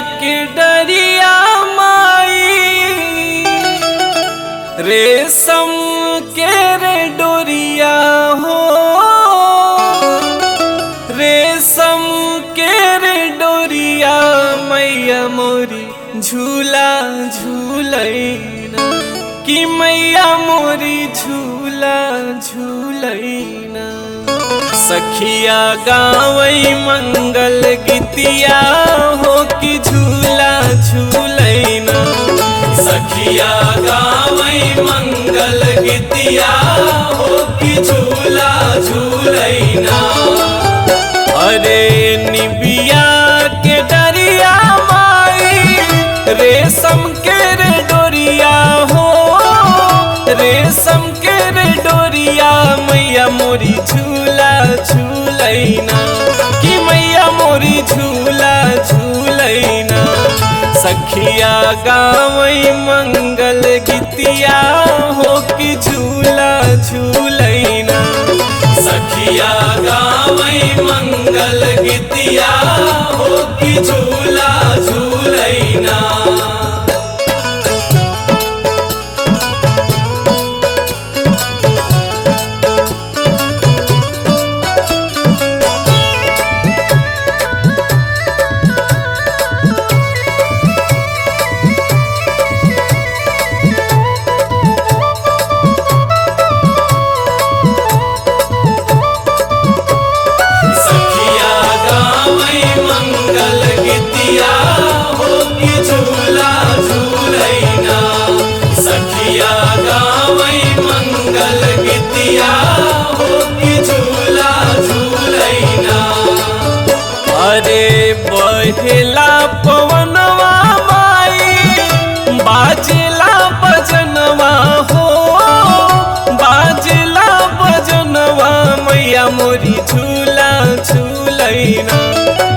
के डरिया माई, रेशम के रे डोरिया हो, रेशम के रे डोरिया मैया मोरी झूला झूलैना, कि मैया मोरी झूला झूलैना। सखिया गावई मंगल गीतिया हो कि झूला झूलैना, सखिया गावई मंगल गीतिया हो कि झूला झूलैना। अरे निबिया के डरिया माई, रेशम के रे डोरिया हो, रेशम के रे डोरिया मैया मोरी झूला झूलैना, कि मैया मोरी झूला झूलैना। सखिया गावई मंगल गीतिया हो कि झूला झूलैना, सखिया गावई मंगल गीतिया हो कि झूला झूलैना। अरे बहेला पवनवा माई, बाजेला बजनवा हो, बाजेला बजनवा मैया मोरी झूला झूलैना,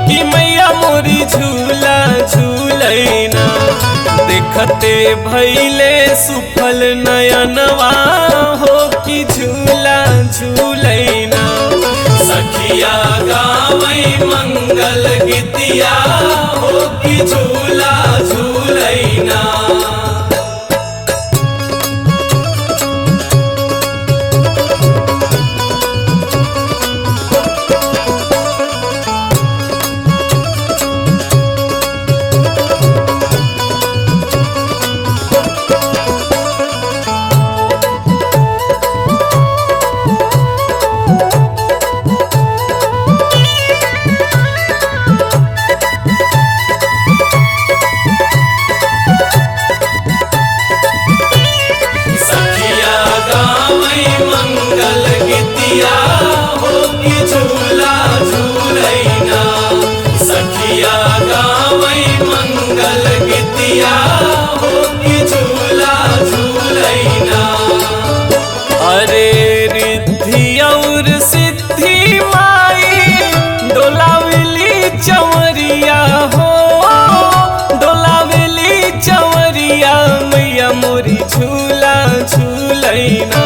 कि मैया मोरी झूला झूलैना। देखते भैले सुफल नयनवा हो कि झूला झूलैना, सखिया गावई मंगल गीतिया हो कि झूला झूलैना। अरे रिद्धि और सिद्धि माई, डोलावली चवरिया हो, डोलावली चवरिया मैया मोरी झूला झूलैना,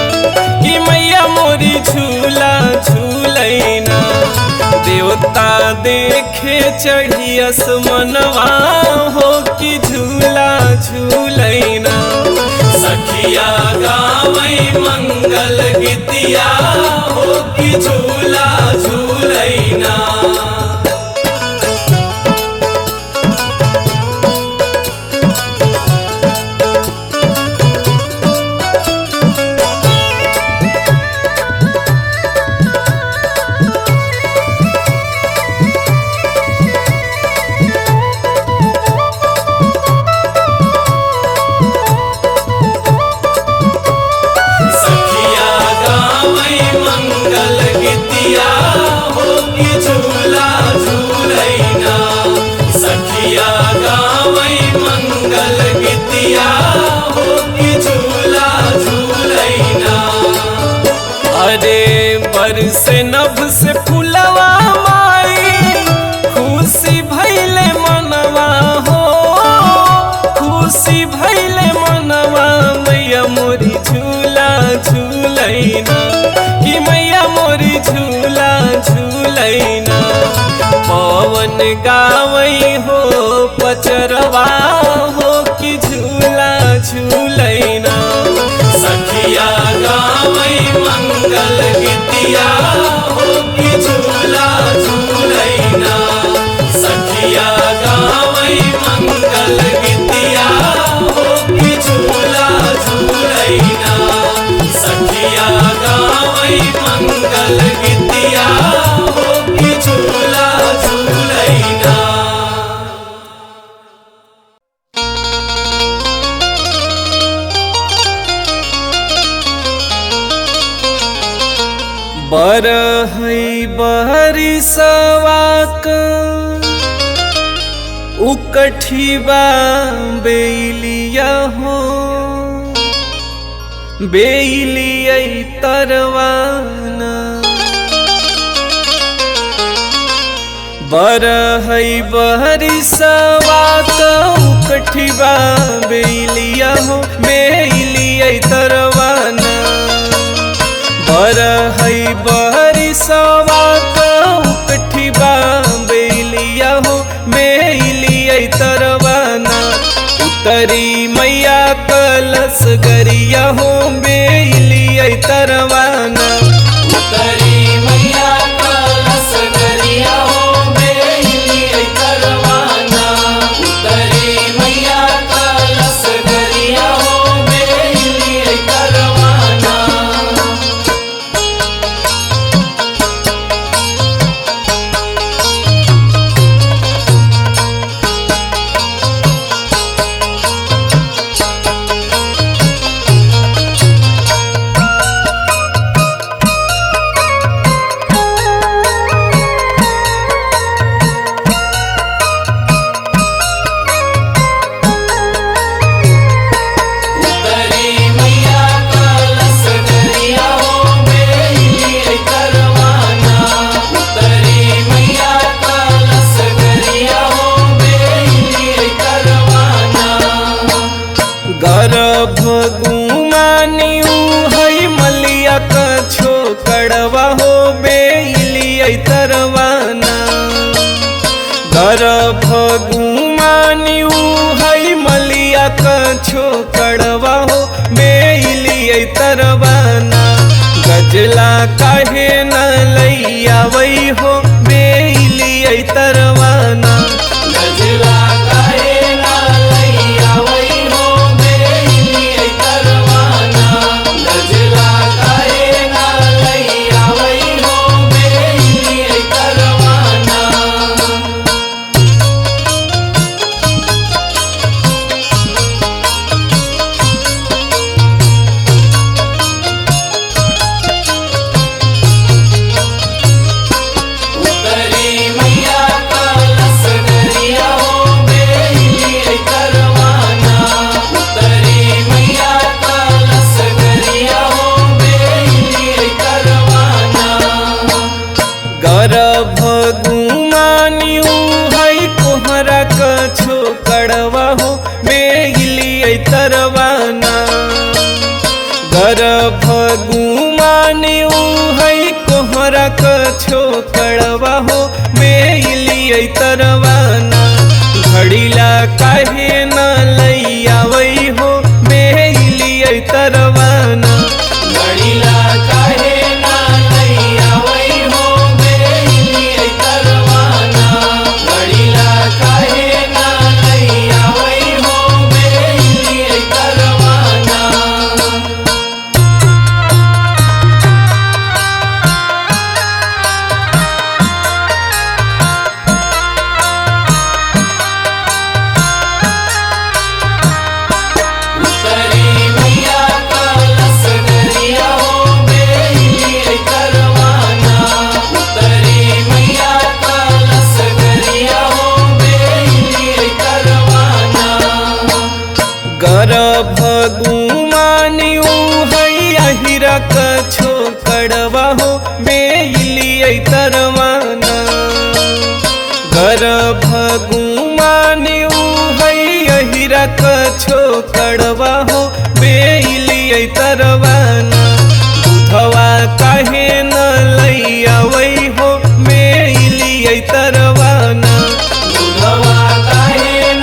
कि मैया मोरी झूला झूलैना। देवता देखे चढ़ी आसमनवा हो कि झूला झूलैना, सखिया गावई मंगल गीतिया हो कि झूला झूलैना। अरे बरसे नभ से फुलवा माई, खुशी भैले मनवा हो, खुशी भैले मनवा मैया मोरी झूला झूलैना, कि मैया मोरी झूला झूलैना। पवन गावई हो पचरवा हो कि झूला झूलैना। सखिया गावै मंगल गीतिया हो कि झूला झूलैना। सखिया गावै मंगल गीतिया हो कि झूला झूलैना। सखिया गावै मंगल गीतिया हो कि झूला झूलैना। बरहई बहरिसवा क उकठिबा बेलिया हो बेलिया तरवाना। बरहई बहरिसवा क उकठिबा बेलिया हो बेलिया तरवाना। बरहई बहरिसवा क उकठिबा बेलिया हो बेलिया तरवाना। उतरी मैया कलश गरिया हो बेलिया तरवाना। उतरी मैया कलश गरिया हो बेलिया तरवाना। उतरी मैया कलश गरिया हो बेलिया तरवाना। गर्भ गुमानियू हई मलिया क छोकड़वा हो बेलिया तरवाना। गर्भ गुमानियू हई मलिया क छोकड़वा हो बेलिया तरवाना। गजला काहे न लैयावई हो बेलिया तरवाना। गजला काहे न लैयावई हो बेलिया तरवाना। गजला काहे न लैयावई हो बेलिया तरवाना। उतरी मैया कलश गरिया हो बेलिया तरवाना। उतरी मैया कलश गरिया हो बेलिया तरवाना। गर्भ गुमानियू हई कोहरा क छोकड़वा हो बेलिया तरवाना। गर्भ गुमानियू हई कोहरा क छोकड़वा हो बेलिया तरवाना। घड़ीला काहे न लैयावई हो बेलिया तरवाना। घड़ीला काहे न लैयावई हो बेलिया तरवाना। घड़ीला काहे न लैयावई हो बेलिया तरवाना। उतरी मैया कलश गरिया हो बेलिया तरवाना। उतरी मैया कलश गरिया हो बेलिया तरवाना। गर्भ गुमानियू हई अहिरा क छोकड़वा हो बेलिया तरवाना। गर्भ गुमानियू हई अहिरा क छोकड़वा हो बेलिया तरवाना। दूधवा काहे न लैयावई हो बेलिया तरवाना। दूधवा काहे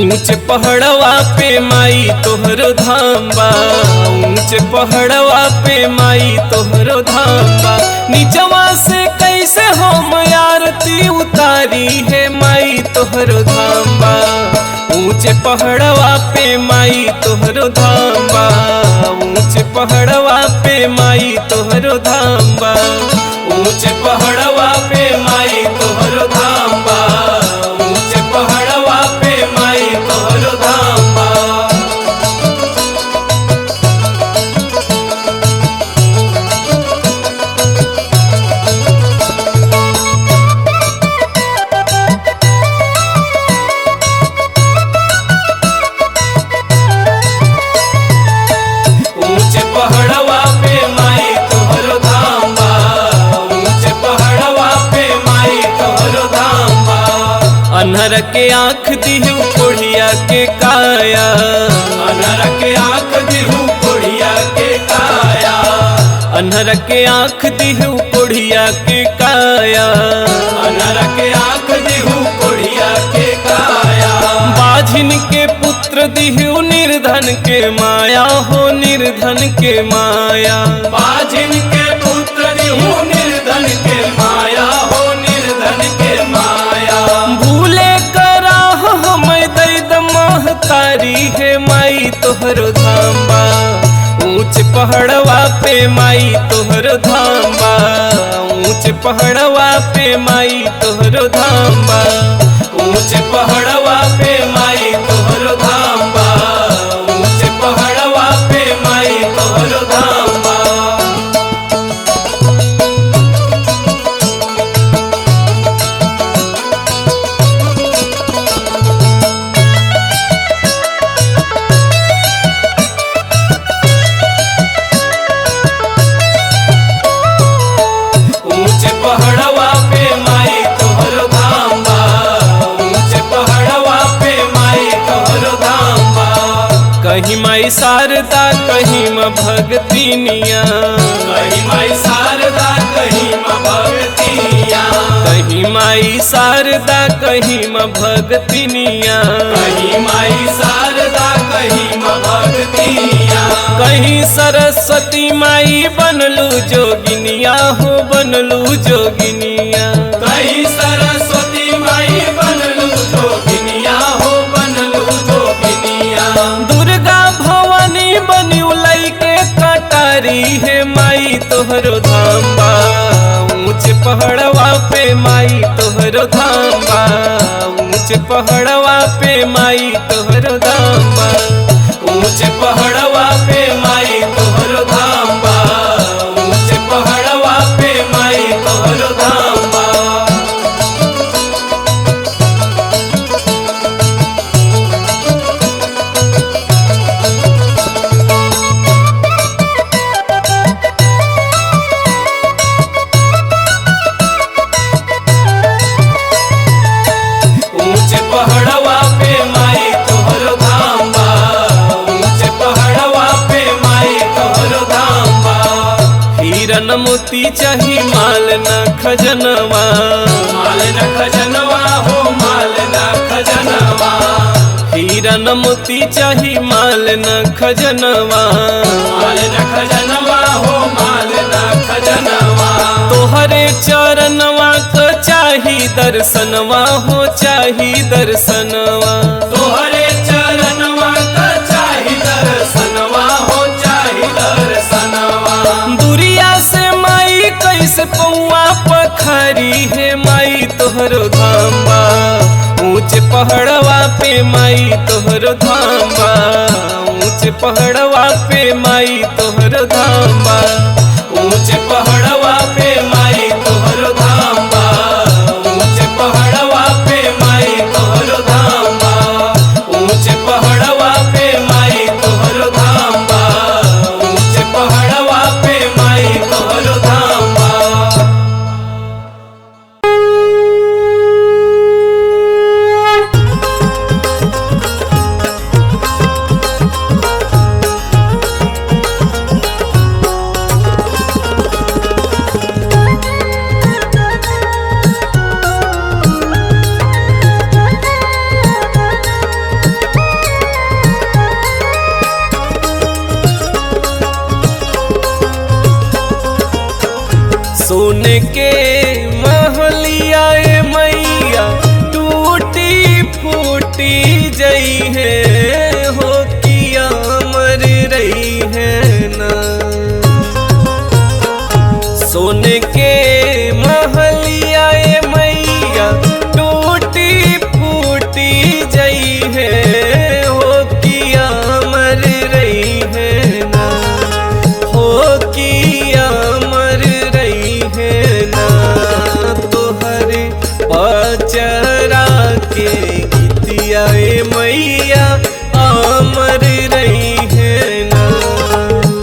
ऊंच पहाड़वा पे माई तोहरो धाम बा, ऊंच पहाड़वा पे माई तोहरो धाम बा। नीचवा से कैसे हम आरती उतारी है माई तोहरो धाम बा, ऊंच पहाड़वा पे माई तोहरो धाम बा, ऊंच पहाड़वा पे माई तोहरो धाम बा, ऊंच पहाड़वा पे माई तोहरो धाम बा, ऊंच पहाड़वा पे माई तोहरो धाम बा। ऊंच पहाड़वा पे माई तोहरो धाम बा, ऊंच पहाड़वा पे माई तोहरो धाम बा। अनहर के आँख दिहु कोढ़िया के काया, अनहर के आँख दिहु कोढ़िया के काया, अनहर के आँख दिहु कोढ़िया के काया, अनहर के आँख दिहु कोढ़िया के काया। बाझिन के पुत्र दिहु निर्धन के माया हो, निर्धन के माया। बाझिन के पुत्र दिहु निर्धन के माया हो, निर्धन के माया। भूले करा हम दैद महतारी है माई तोहरो धाम बा, ऊंच पहाड़वा पे माई तोहरो धाम बा, ऊंच पहाड़वा पे माई तोहरो धाम बा, ऊंच पहाड़वा पे माई तोहरो धाम बा, ऊंच पहाड़वा पे माई तोहरो धाम बा। ऊंच पहाड़वा पे माई तोहरो धाम बा, ऊंच पहाड़वा पे माई तोहरो धाम बा। कहीं माई शारदा कहीं माँ भगतिनिया, कहीं माई शारदा कहीं माँ भगतिनिया, कहीं माई शारदा कहीं माँ भगतिनिया, कहीं माई शारदा कहीं माँ भगतिनिया। कहीं सरस्वती माई बनलू जोगिनिया हो, बनलू जोगिनिया, कहीं सरस्वती माई बनलू जोगिनिया हो, बनलू जोगिनिया। दुर्गा भवानी बनी लइके कटारी है माई तोहरो धाम बा, ऊंच पहाड़वा पे माई तोहरो धाम बा, ऊंच पहाड़वा पे माई तोहरो धाम बा, ऊंच पहाड़वा पे माई तोहरो धाम बा, ऊंच पहाड़वा पे माई तोहरो धाम बा। ऊंच पहाड़वा पे माई तोहरो धाम बा, ऊंच पहाड़वा पे माई तोहरो धाम बा। हीरन मोती चाही माल न खजनवा, माल न खजनवा हो, माल न खजनवा। हीरन मोती चाही माल न खजनवा, माल न खजनवा हो, माल न खजनवा। तोहरे चरणवा को चाही दर्शनवा हो, चाही दर्शनवा। तोहरे चरणवा को चाही दर्शनवा हो, चाही दर्शनवा। दुरिया से माई कैसे पौआ पखारी है माई तोहरो धाम बा, ऊंच पहाड़वा पे माई तोहरो धाम बा, ऊंच पहाड़वा पे माई तोहरो धाम बा, ऊंच पहाड़वा पे माई तोहरो धाम बा, ऊंच पहाड़वा पे माई तोहरो धाम बा, ऊंच पहाड़वा पे माई तोहरो धाम बा, ऊंच पहाड़वा पे माई तोहरो धाम बा। टूटी जई है हो किया मर रही है ना। सोने के महलिया ए मैया टूटी फूटी जई है हो किया मर रही है ना, हो किया मर रही है ना। तोहर पचरा के गीतिया ए मैया अमर रही है ना।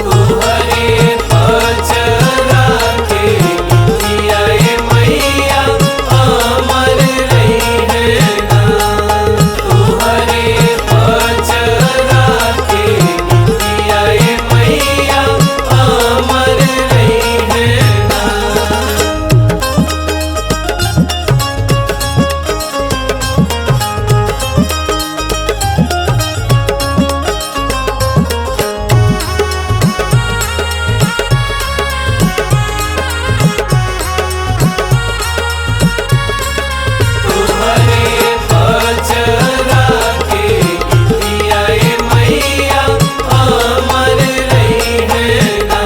तोहरे पचरा के गीतिया ए मैया अमर रही है ना। तोहरे पचरा के गीतिया ए मैया अमर रही है ना। तोहरे पचरा के गीतिया ए मैया अमर रही है ना।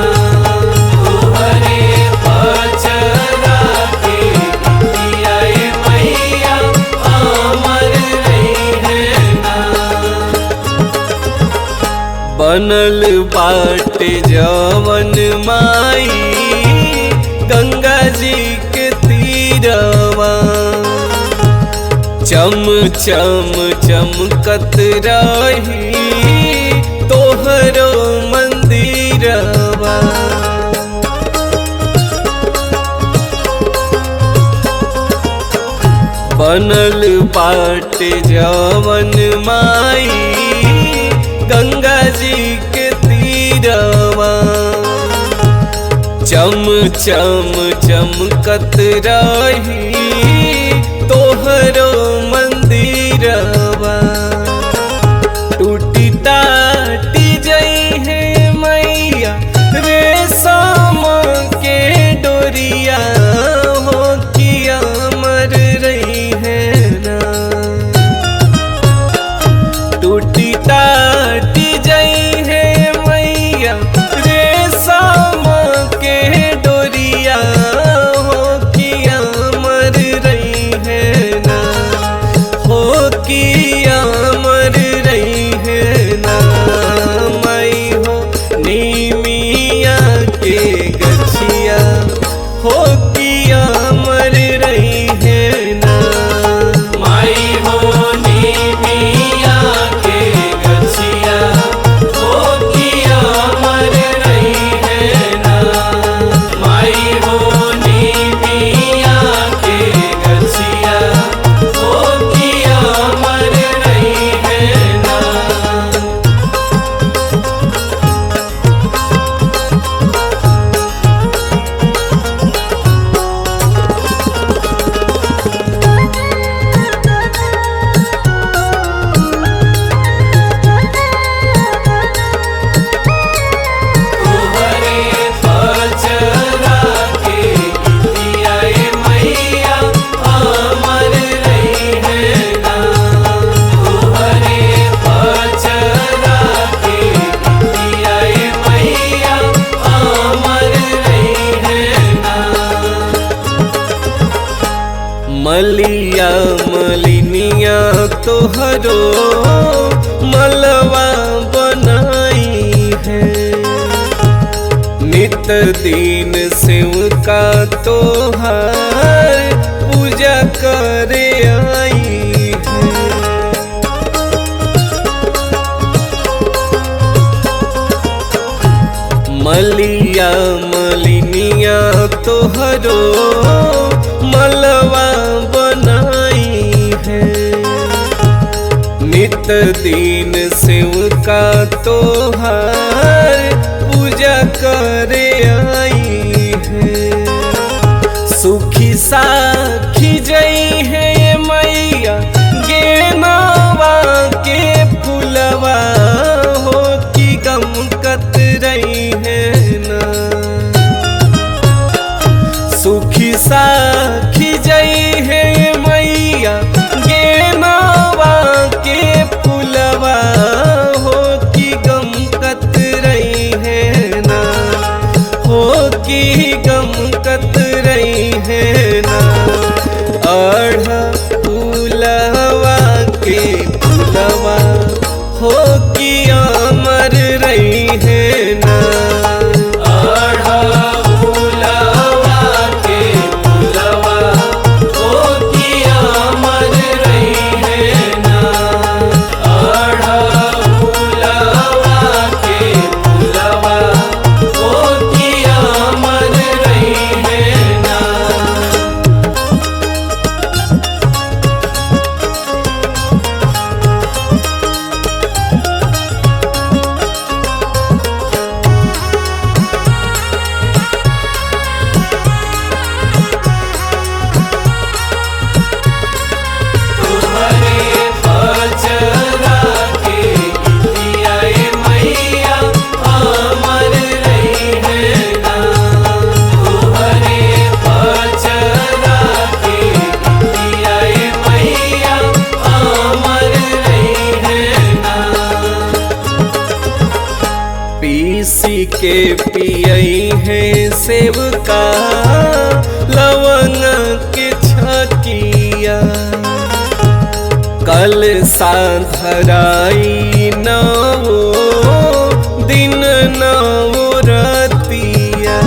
तोहरे पचरा के गीतिया ए मैया अमर रही है ना। बनल बाटे जवन माई गंगा जी के तीरवा, चम चम चमकत रही तोहरो मंदिरवा। बनल बाटे जवन माई गंगा जी के तीरवा, चम चम चमकत रही तोहरो मंदिरवा। टूटी टाटी जई है मैया रेशम के डोरिया हो किया मर रही है ना। टूटी टाटी जई है मैया रेशम के डोरिया हो किया मर रही है ना, हो किया मर रही है ना। मई हो नीमिया के गछिया हो किया मर रही है ना। माई हो नीमिया के गछिया हो किया मर रही है ना। माई हो नीमिया के गछिया हो किया मर रही है ना। तोहरे पचरा के गीतिया ए मैया अमर रही है ना। तोहरे पचरा के गीतिया ए मैया अमर रही है ना। मलिया मलिनिया तोहरो मलवा बनाई है, नित दिन सेवका तोहार पूजा करे आई है। मलिया मलिनिया तोहरो मलवा बनाई है, नित दिन सेवका तोहार पूजा करे आई है। सुखी साखी जई है ये मैया गेनवा के फुलवा हो की गमकत रही है ना। सुखी साखी जई है मैया गेनवा के पियई है सेव का लवंग के छकिया कल साधराई नवो दिन नवो रतिया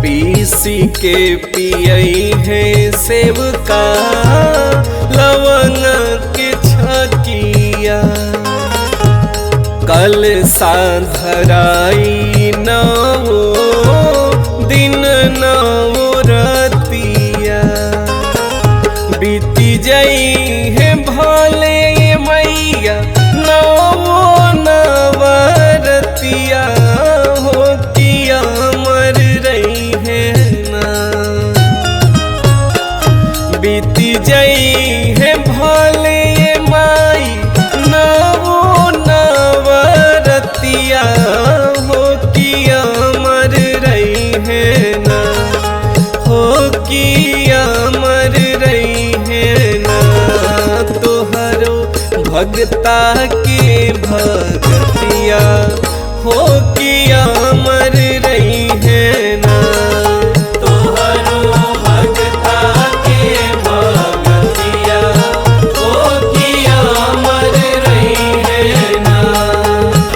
पीसी के पियई है सेव का लवंग के छकिया कल साधराई नवो दिन नवो रतिया बीती जई है भले मैया नवो नवरतिया हो किया मर रही है ना बीती जई है भले माई नवो नवरतिया हो किया मर रही है ना हो किया मर रही है ना तोहरो भगता के भगतिया हो किया मर रही है ना तोहरो भगता के भगतिया हो किया मर रही है ना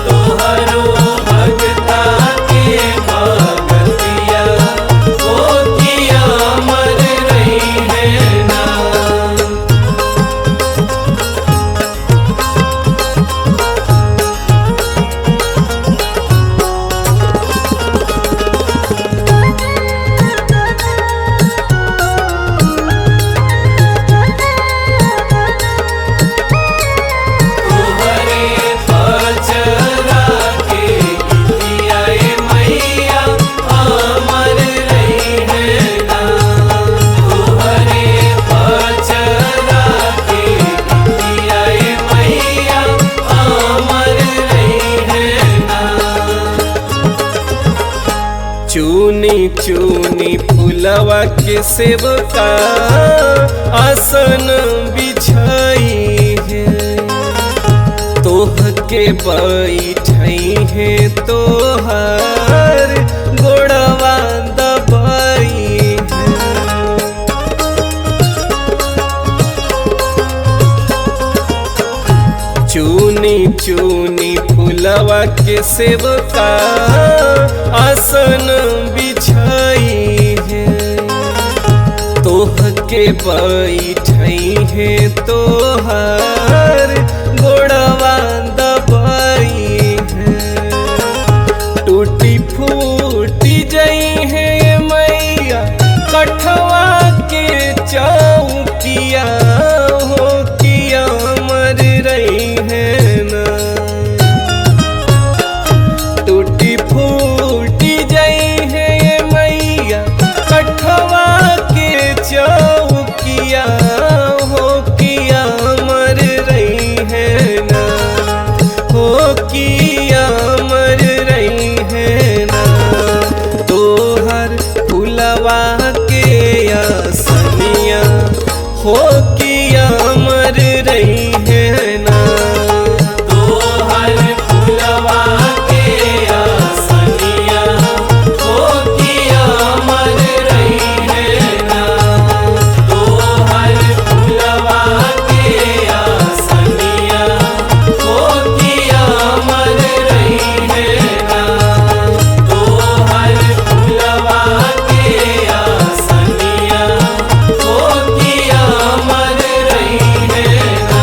तोहरो भगता के भगतिया हो किया मर रही है ना चूनी चूनी फुलवा के सेवका आसन बिछाई है तोह के बैठई है तोहर गोड़वा दबाई है चूनी चूनी फुलवा के सेवका आसन बिछाई है तोह के बैठई है तोहर गोड़वा दबाई है टूटी फूटी जई है मैया कठवा के चौकिया हो किया मर रही है ना टूटी फूटी जई है मैया कठवा के चौकिया हो किया मर रही है ना हो किया मर रही है ना तोहर फुलवा के आसनिया हो किया मर रही है ना तोहर फुलवा के आसनिया हो किया मर रही है ना तोहर फुलवा के आसनिया हो किया मर रही है ना तोहर फुलवा के आसनिया हो किया मर रही है ना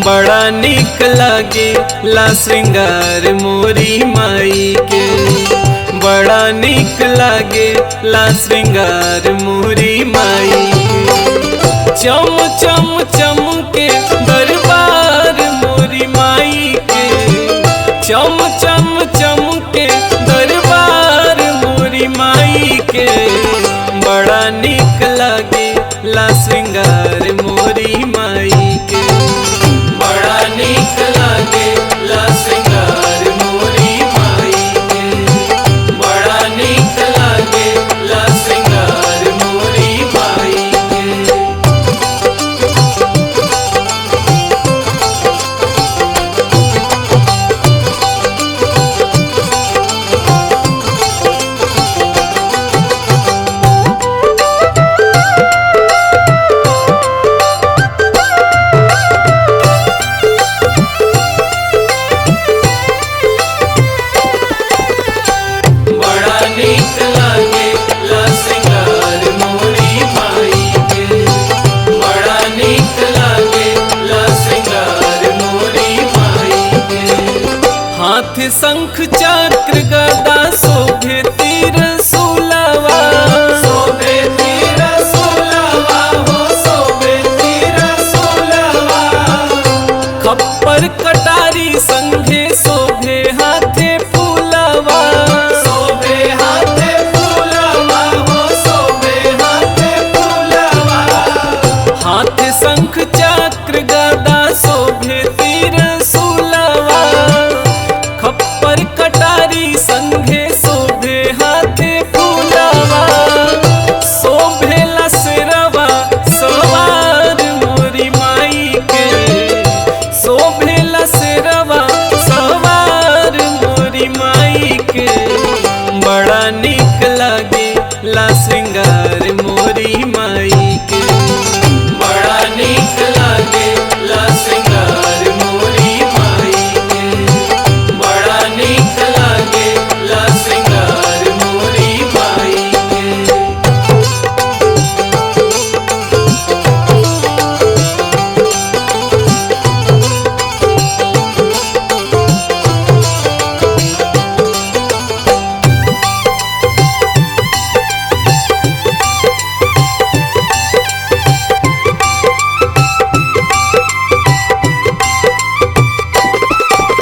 बड़ा निक लागे ला श्रृंगार मोरी माई के बड़ा निक लागे ला श्रृंगार मोरी माई के चम चम चम के दरबार मोरी माई के, चम चम चम के दरबार मोरी माई के, बड़ा निक लगे ला श्रृंगार मोरी माई के, बड़ा निक लगे ला श्रृंगार मोरी माई के, बड़ा निक लगे ला श्रृंगार मोरी माई के। हाथ शंख चक्र गदा शोभे तीर सुलवा, शोभे तीर सुलवा हो शोभे तीर सुलवा, खप्पर कटारी संघे शोभे हाथे फूलवा, शोभे हाथे फूलवा हो शोभे हाथे फूलवा, हाथ शंख चक्र गदा शोभे तीर सुलवा, खप्पर कटारी संघे शोभे हाथे फूलवा, शोभे लसरवा सवार मोरी माई के, शोभे लसरवा सवार मोरी माई के, बड़ा निक लगे ला श्रृंगार मोरी माई के, बड़ा निक लगे ला श्रृंगार मोरी माई के, बड़ा निक लगे ला श्रृंगार मोरी माई के।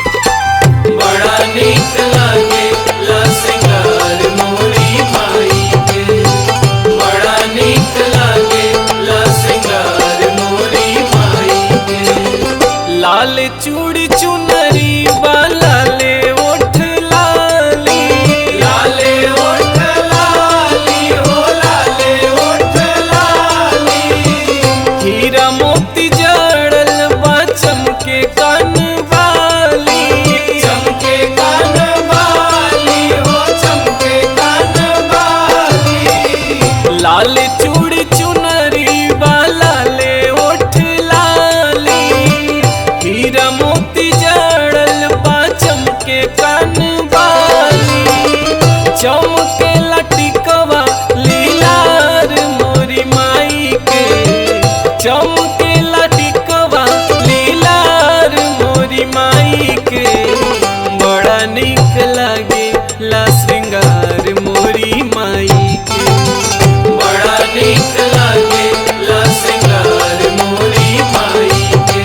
बड़ा निक लगे ला श्रृंगार मोरी माई के, बड़ा निक लगे ला श्रृंगार मोरी माई के, लाल चूड़ी चुनरी वाला ले ओठ लाली, लाले ओठ लाली हो लाले ओठ लाली, हीरा मोती जड़ल बा चमके कान वाली, चमके कान वाली हो चमके कान वाली, लाल चूड़ी चुनरी वाला ले ओठ लाली, हीरा मोती जड़ल बा चमके कान वाली, चमके लटिकवा लीलार मोरी माई के, चमके लटिकवा लीलार मोरी माई के, बड़ा निक लगे ला श्रृंगार मोरी माई के, बड़ा निक लगे ला श्रृंगार मोरी माई के,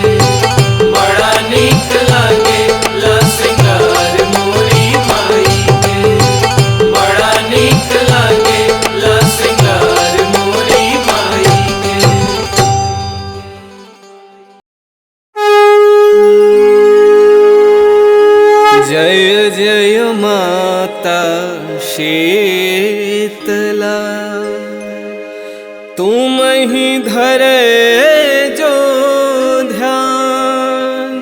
बड़ा निक लगे ला श्रृंगार मोरी माई के, बड़ा निक लगे ला श्रृंगार मोरी माई के। जय जय माता शीतला, तुम ही धरे जो ध्यान,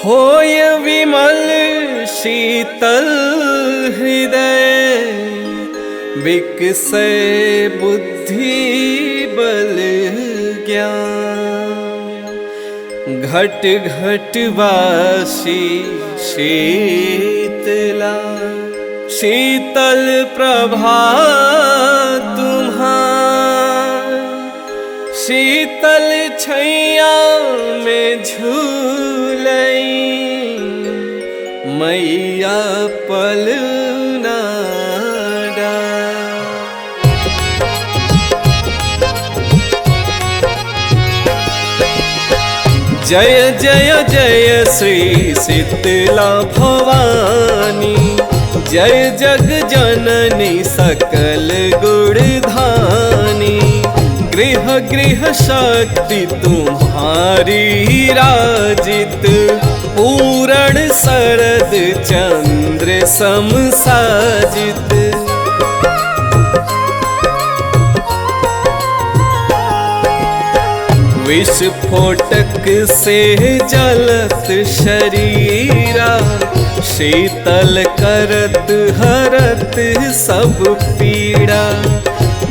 होय विमल शीतल हृदय, विकसै बुद्धि बल ज्ञान, घट घट वासी शीतला, शीतल प्रभा तुम्हार, शीतल छैया में झूलई, मैया पलना डार। जय जय जय श्री शीतला भवानी, जय जग जननी सकल गुणधानी। गृह गृह शक्ति तुम्हारी राजित, पूर्ण शरद चंद्र सम साजित। विस्फोटक से जलत शरीरा, शीतल करत हरत सब पीड़ा।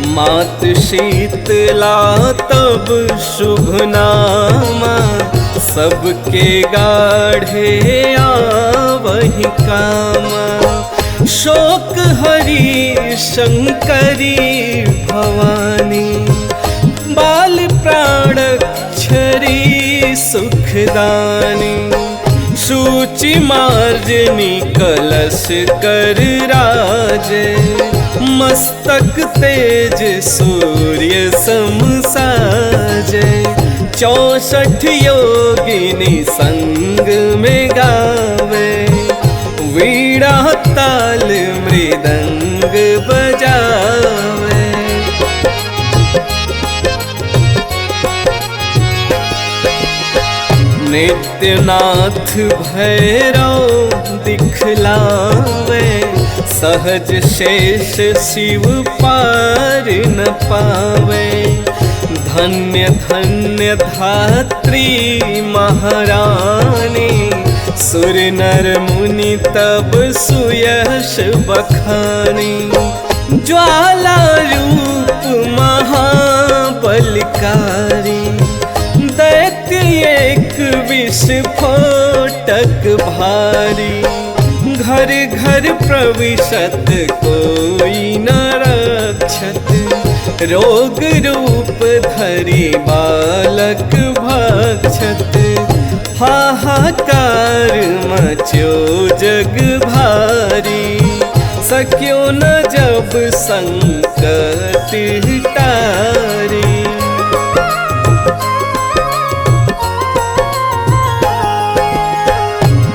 मात शीतला तब शुभ नामा, सबके गाढ़े आवहि कामा। शोक हरि शंकरी भवानी, बाल प्राणक्षरी सुखदानी। सूचि मार्जनी कलश कर राजे, मस्तक तेज सूर्य सम साजे। 64 योगिनी संग में गावे, वीणा ताल मृदंग बजावे। नित्यनाथ भैरव दिखलावे, सहज शेष शिव पार न पावे। धन्य धन्य धात्री महारानी, सुर नर मुनि तब सुयश बखानी। ज्वाला रूप महाबलकारी, दैत्य एक विस्फोटक भारी। घर घर प्रविशत कोई न रक्षत, रोग रूप धरि बालक भक्षत। हाहाकार मचो जग भारी, सक्यो न जब संकट टारी।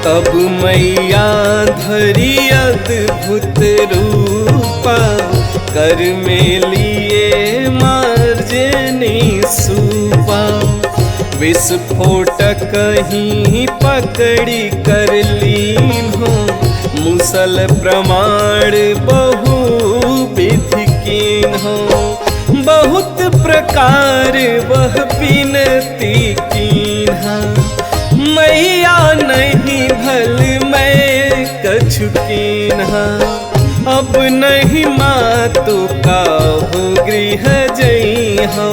तब मैया धरी अद्भुत रूपा, कर में लिए मार्जनी सूपा। विस्फोटक ही पकड़ी कर लीन हो, मुसल प्रमाण बहु विधि कीन हो। बहुत प्रकार वह बिनती कीन्हा, मैया नहीं भल मैं कछु कीन्हा। अब नहीं मातु काहू गृह जइहो,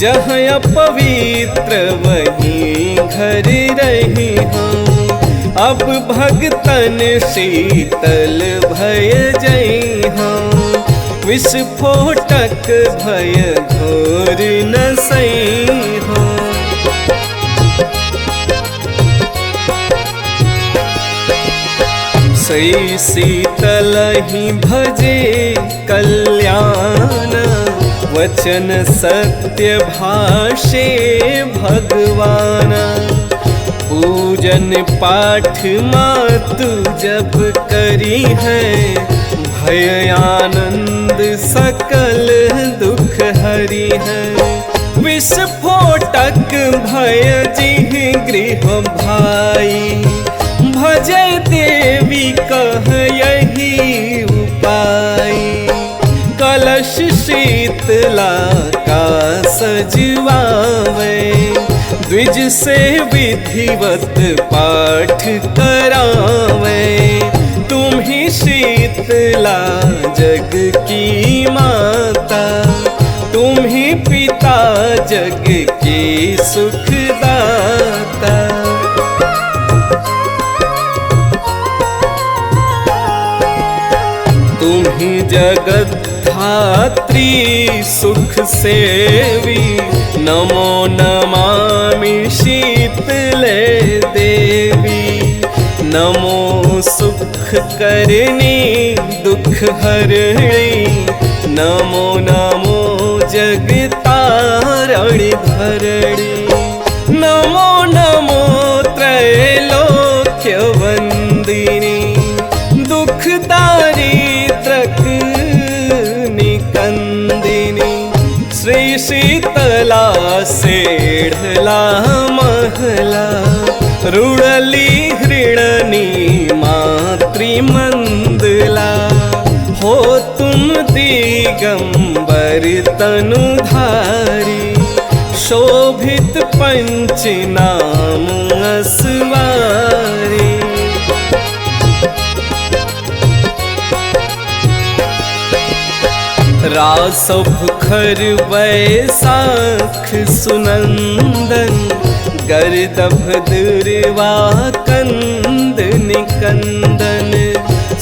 जहाँ अपवित्र वहीं घर रही हो। अब भगतन शीतल भय जइहो, विस्फोटक भय घोर न सइहो। सई शीतल ही भजे कल्याण, वचन सत्य भाषे भगवान। पूजन पाठ मातु जब करी है, भय आनंद सकल दुख हरि है। विस्फोटक भय जिह गृह भाई, भजय देवी कह यही उपाय। कलश शीतला का सजवावे, द्विज से विधिवत पाठ करावे। तुम ही शीतला जग की माता, तुम ही पिता जग की सुखदाता। तुम्ही जगत धात्री सुख सेवी, नमो नमामि शीतले देवी। नमो सुख करनी दुख हरणी, नमो नमो जगतारणी धरणी। नमो बेढ़ला महला रुड़ली हृणनी मातृमंदला हो तुम दिगंबर तनुधारी शोभित पंच नाम असवारी रासव खर वैसाख सुनंदन गर्दभ दुर्वा कंद निकंदन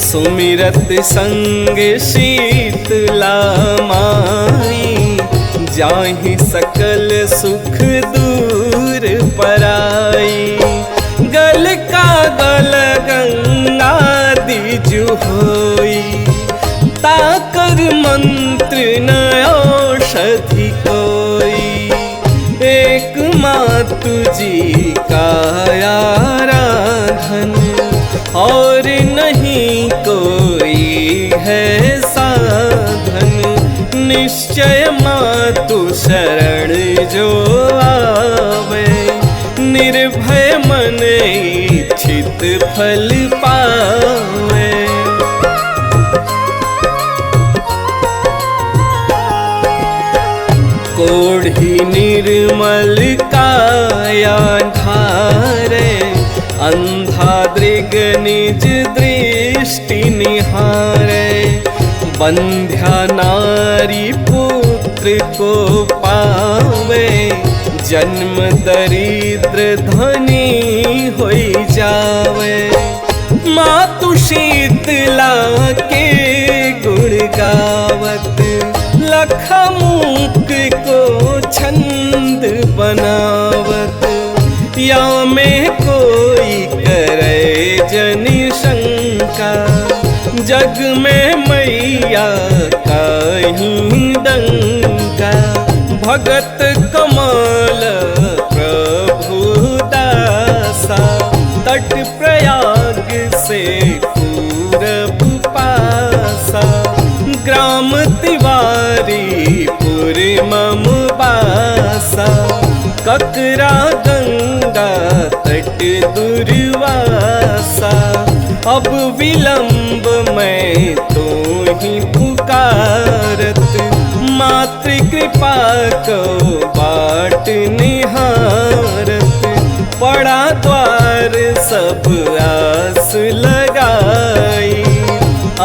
सुमिरत संग शीतला माई जाहि सकल सुख दूर पराई गल का गल गंगा दिजु होई ताकर मंत्र न औषधि कोई एक मातु जी का आराधन और नहीं कोई है साधन निश्चय मातु शरण जो आवे निर्भय मन इच्छित फल पावे कोढ़ी निर्मल काया धारे अंधा दृग निज दृष्टि निहारे बंध्या नारी पुत्र को पावे जन्म दरिद्र धनी होई जावे मातु शीतला के गुण गावत लखमुख को छंद बनावत या में कोई करे जनि शंका जग में मैया कहीं डंका भगत कमल प्रभु दासा तट प्रयाग से पूरब पासा ग्राम तिवारी पुरी मम बासा ककरा गंगा तट दुर्वासा अब विलंब मैं तो ही पुकारत मातृ कृपा को बाट निहारत पड़ा द्वार सब आस लगाई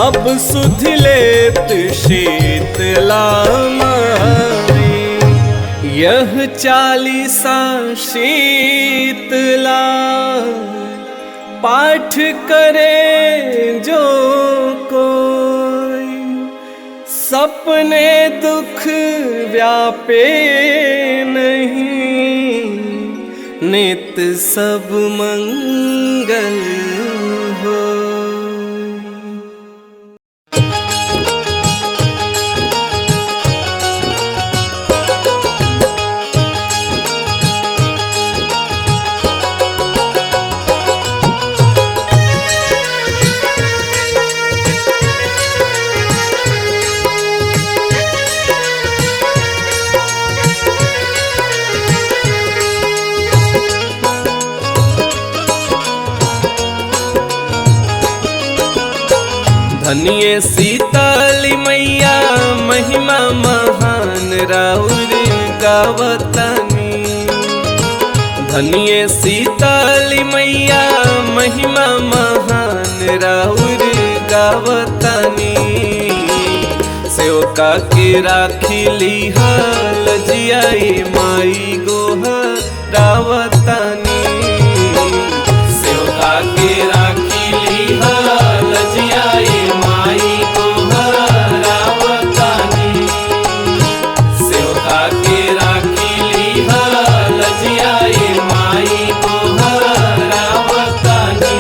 अब सुध लेत शीतला माई यह चालीसा शीतला पाठ करे जो कोई सपने दुख व्यापे नहीं नित सब मंगल हो। धनिये शीतली मैया महिमा महान राउर गावतानी धनिये शीतली मैया महिमा महान राउर गावतानी सेवका के राखिली हाल जियाई माई गोहा रावतानी सेवका के राखिली हाल जियाई माई गोहा रावतानी सेवका के राखिली हाल जियाई माई गोहा रावतानी।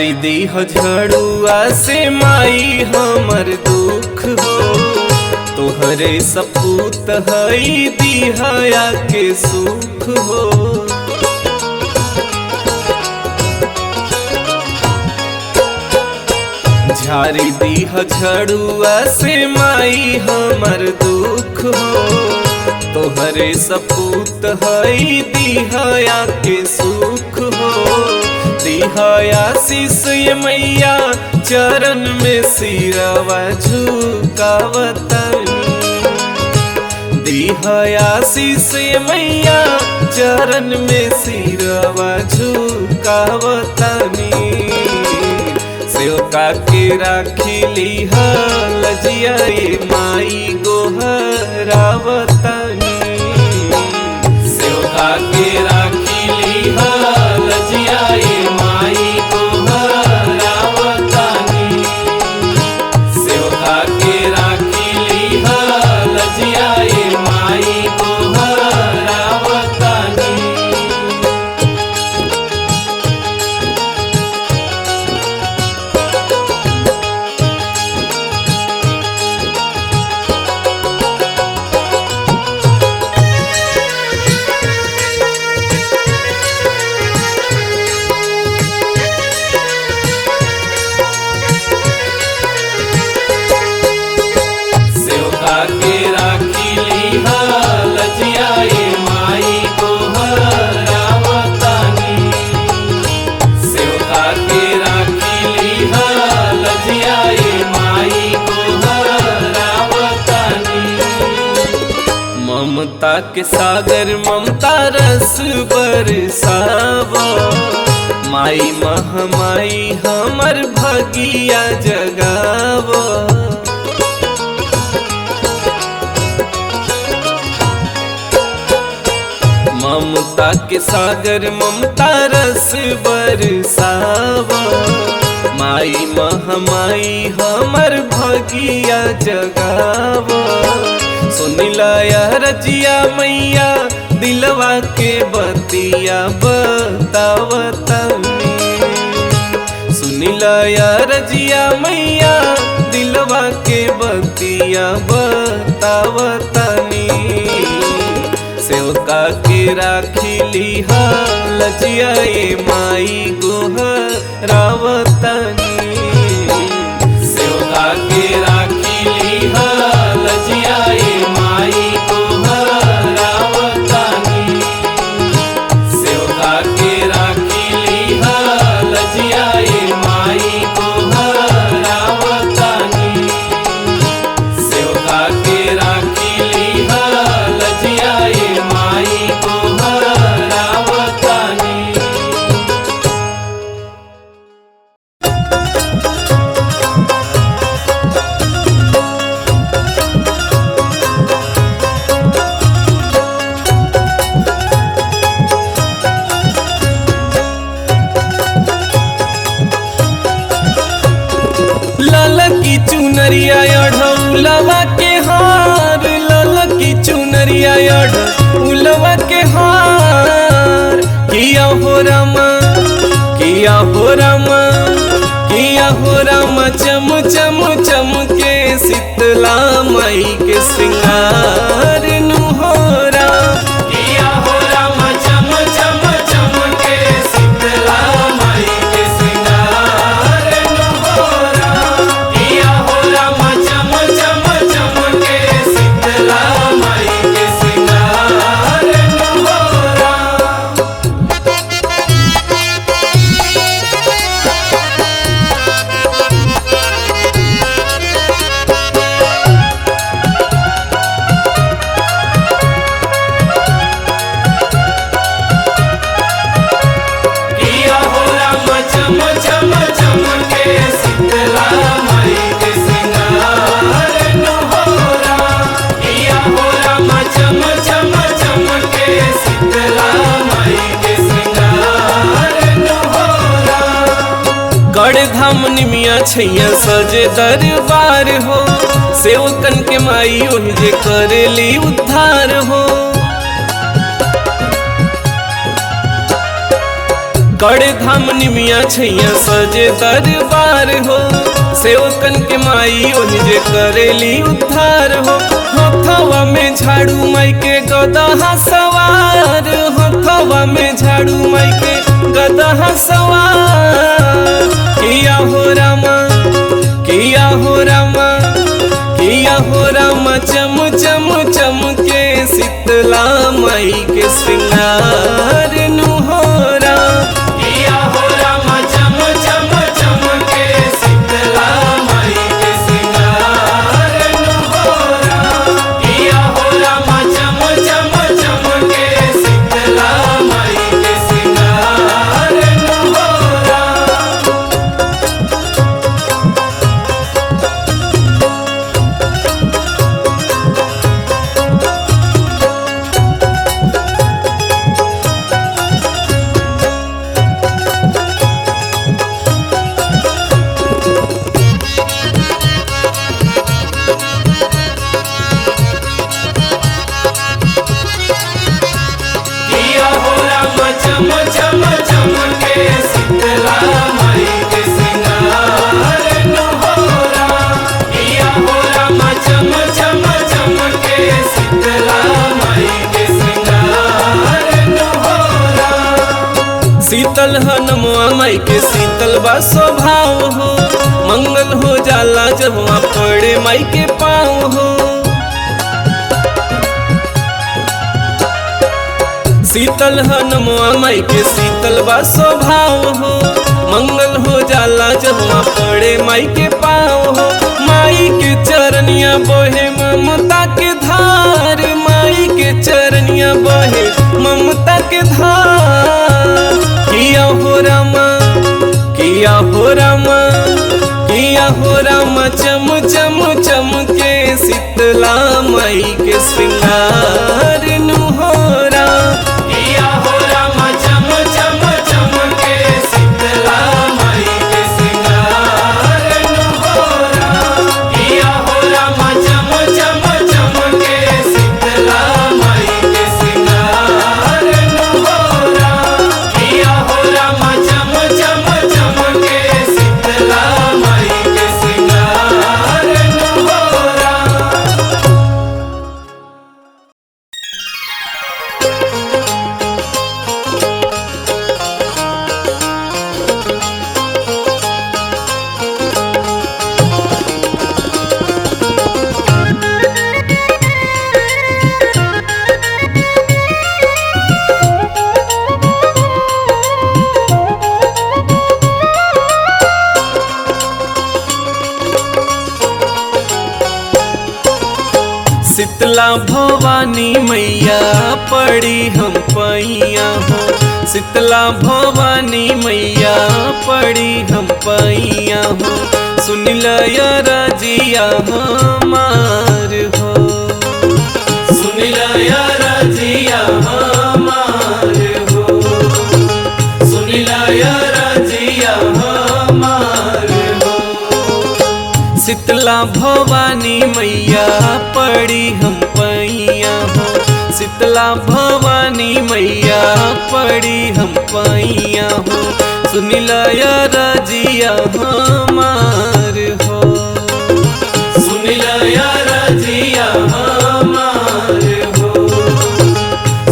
झारी दीह झड़ुआ से माई हमर दुख हो, तोहरे सपूत हई दिहया के सुख हो। झारी दीह झड़ुआ से माई हमर दुख हो, तोहरे सपूत हई दिहया के सुख हो। दिहया शीश मैया चरण में सिरवा झुकावतनी, दिहया शीश मैया चरण में सिरवा झुकावतनी। सेवका के राखिली लजिया माई गोहरावतनी, सेवका के राखिली लजिया माई गोहरावतनी, सेवका के राखिली लजिया माई गोहरावतनी। ममता के सागर ममता रस बरसावा, माई महामाई हमर भगिया जगावा। ममता के सागर ममता रस बरसावा, माई महामाई हमर भगिया जगावा। सुनिला रजिया मैया दिलवा के बतिया बतावतनी, सुनिला रजिया मैया दिलवा के बतिया बतावतनी। सेवका के राखिली लजिया माई गोहरावतनी, सेवका के राखिली लजिया माई गोहरावतनी, सेवका के राखिली लजिया माई गोहरावतनी, सेवका के राखिली लजिया माई गोहरावतनी। ललकी चुनरिया अढ़ौलवा के हार, ललकी चुनरिया अढ़ौलवा के हार। किया हो रामा, किया हो रामा, किया हो रामा, चम चम चम के शीतला माई के श्रृंगार नुहोरा। किया हो रामा चम चम चम के शीतला माई के श्रृंगार नुहोरा। किया हो रामा चम चम चम के शीतला माई के श्रृंगार नुहोरा। गढ़धाम निमिया छैया सजे दरबार हो, सेवकन के माई ओहि जे करेली उद्धार हो। कड़े धाम निमिया छैया सजे दरबार हो, सेवकन के माई ओहि जे करेली उद्धार हो। हथवा में झाड़ू माई के गदहा सवार, हथवा में झाड़ू माई के गदहा सवार। किया हो रामा, किया हो रामा, किया हो रामा चम चम चम के शीतला माई के श्रृंगार नुहोरा। किया हो रामा चम चम चम के शीतला माई के श्रृंगार नुहोरा। किया हो रामा चम चम चम के शीतला माई के श्रृंगार नुहोरा। किया हो रामा चम चम चम के शीतला माई के श्रृंगार नुहोरा। किया हो रामा चम चम चम के शीतला माई के श्रृंगार नुहोरा। शीतल हनुमा माई के शीतल बा स्वभाव हो, मंगल हो जाला जब वहाँ पड़े माई के पाँव हो। शीतल हनुमा माई के शीतल बा स्वभाव हो, मंगल हो जाला जब वहाँ पड़े माई के पाँव हो। माई के चरनिया बहे ममता के धार, माई के चरनिया बहे ममता के धार। किया हो रामा, किया हो रामा, किया हो रामा चम चम चम के शीतला माई के श्रृंगार नुहोरा। किया हो रामा चम चम चम के शीतला माई के श्रृंगार नुहोरा। किया हो रामा चम चम चम के शीतला माई के श्रृंगार नुहोरा। किया हो रामा चम चम चम के शीतला माई के श्रृंगार नुहोरा। शीतला भवानी मैया पड़ी हम पैया हो, शीतला भवानी मैया पड़ी हम पैया हो। सुन लया रजिया हमार हो, सुन लया रजिया हमार हो, सुन लया रजिया हमार हो। शीतला भवानी मैया पड़ी हम पैया हो, शीतला भवानी मैया पड़ी हम पैया हो। सुन लया रजिया हमार हो, सुन लया रजिया हमार हो,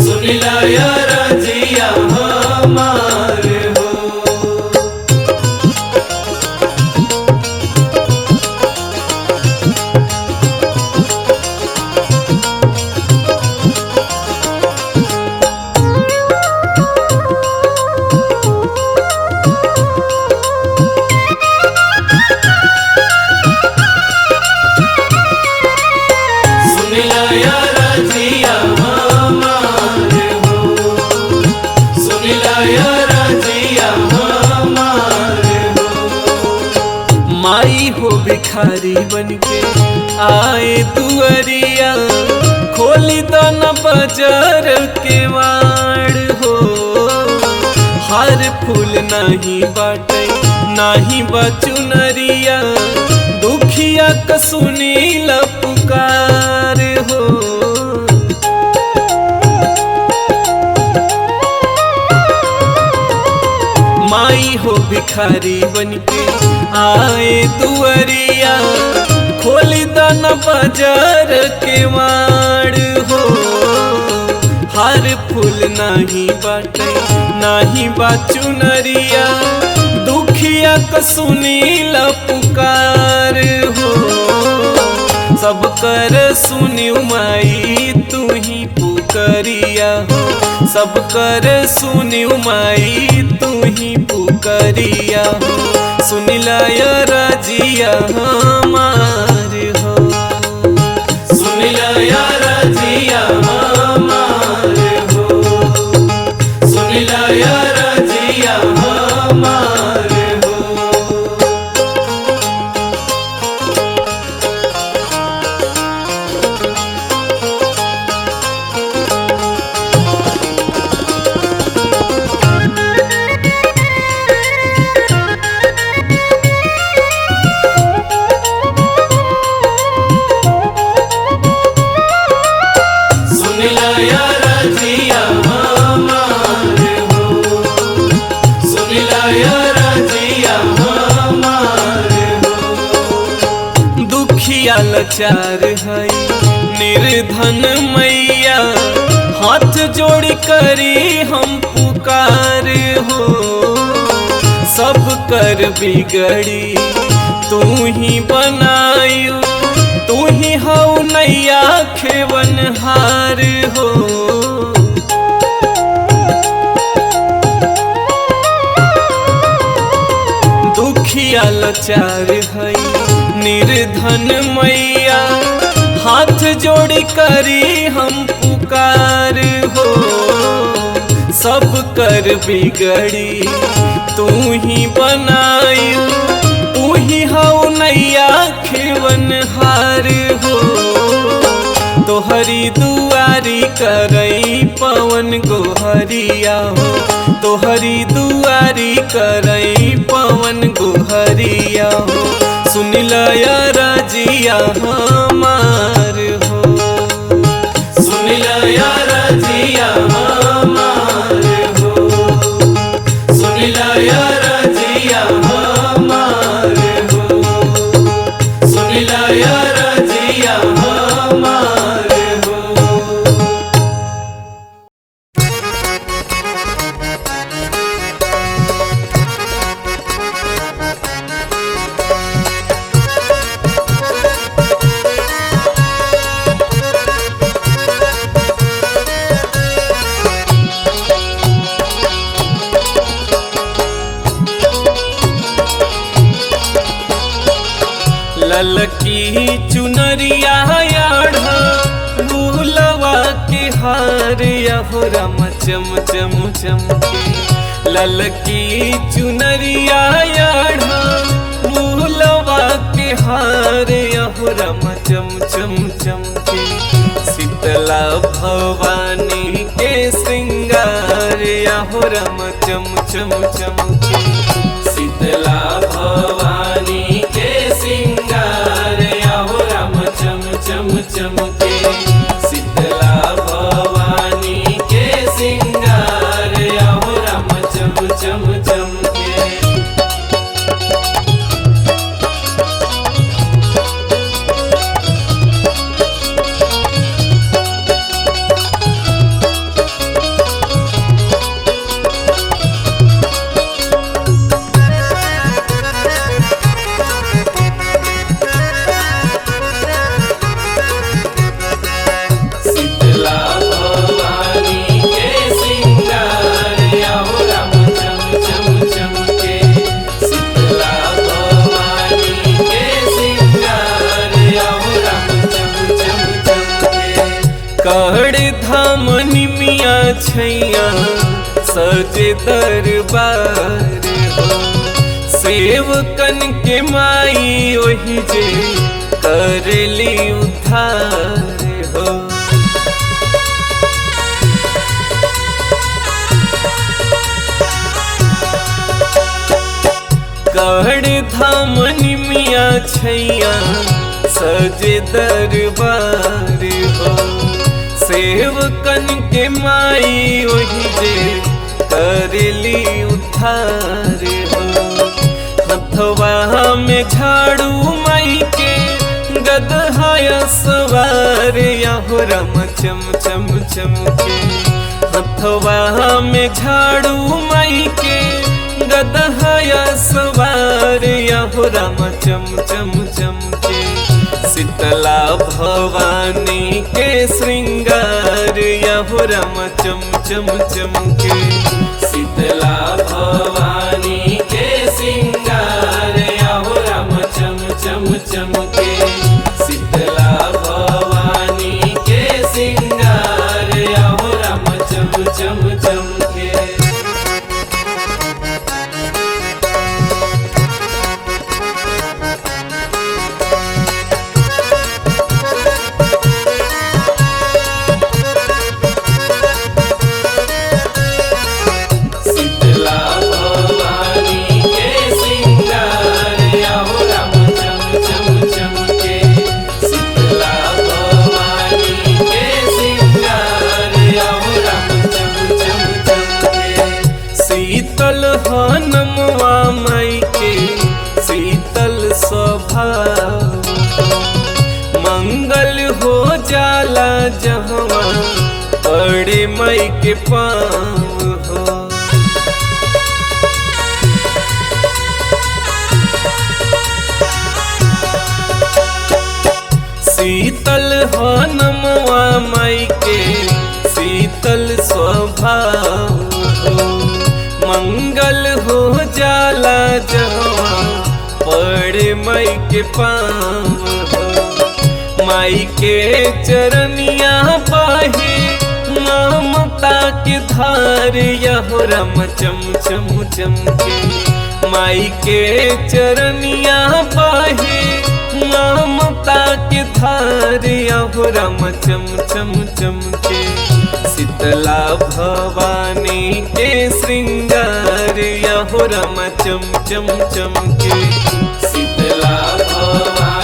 सुन लया रजिया हमार हो। भिखारी बनके आए दुअरिया, खोली दो न बाजार के वाड़ हो। हार फूल नाही बाटे नाही बचुनरिया, दुखिया क सुनीला पुकार हो। भिखारी बनके आए दुअरिया, खोली दाना बाजार के वाड़ हो। हार फूल नाही बाटे नाही बा चुनरिया, दुखिया क सुनीला पुकार हो। सब कर सुनी माई तू ही पुकरिया हो, सब कर सुनी माई तू ही पुकरिया हो। सुनिला या रजिया हमार हो, सुनिला या रजिया हमार हो, सुनिला या रजिया हमार हो। लाचार है निर्धन मैया, हाथ जोड़ करी हम पुकार हो। सब कर बिगड़ी तू ही बनायू, तू ही हऊ नैया खेवनहार हो। दुखिया लाचार है निर्धन मैया, हाथ जोड़ करी हम पुकार हो। सब कर बिगड़ी तू ही बनायू, तू ही हऊ नैया खेवनहार हो। तोहरी दुआरी करई पवन गोहरिया हो, तोहरी दुआरी करई पवन गोहरिया हो। सुनिला या रजिया हमार हो, सुनिला या रजिया हमार हो, सुनिला या रजिया हमार हो, सुनिला या रजिया हमार हो। ललकी चुनरिया याढ़ा भूलवा के हार हो राम चम चम चमके। ललकी चुनरिया याढ़ा भूलवा के हार हो राम चम चम चमके। शीतला भवानी के श्रृंगार हो राम चम चम चमके। शीतला भवानी के श्रृंगार हो राम चम चम चमके। शीतला भवानी के श्रृंगार हो राम चम चम चमके। कहड़ धाम निमिया छैया सजे दरबार हो। सेवकन के माई ओहि जे करली उद्धार हो। कहड़ धाम निमिया छैया सजे दरबार हो। सेवकन के माई ओहि जे करली उद्धार हो। हथवा में झाड़ू माई के गदहाया सवार याहो राम चम चम चम के। हथवा में झाड़ू माई के गदहाया सवार याहो राम चम चम चम के। शीतला भवानी के श्रृंगार याहो राम चम चम चम के। शीतला भवानी के श्रृंगार याहो राम चम चम चम के। शीतला भवानी के श्रृंगार याहो राम चम चम चम के। शीतल हनुमवा माई के शीतल स्वभाव, मंगल हो जाला जहवा पड़े माई के पाँव हो। शीतल हनुमवा माई के शीतल स्वभाव हो, मंगल हो जाला जवा पड़े माई के पाँव हो। माई के चरनिया बाहे ममता के धार याहो राम चम चम चम के। माई के चरनिया बाहे ममता के धार याहो राम चम चम चम के। शीतला भवानी के श्रृंगार याहो राम चम चम चम के। शीतला भवानी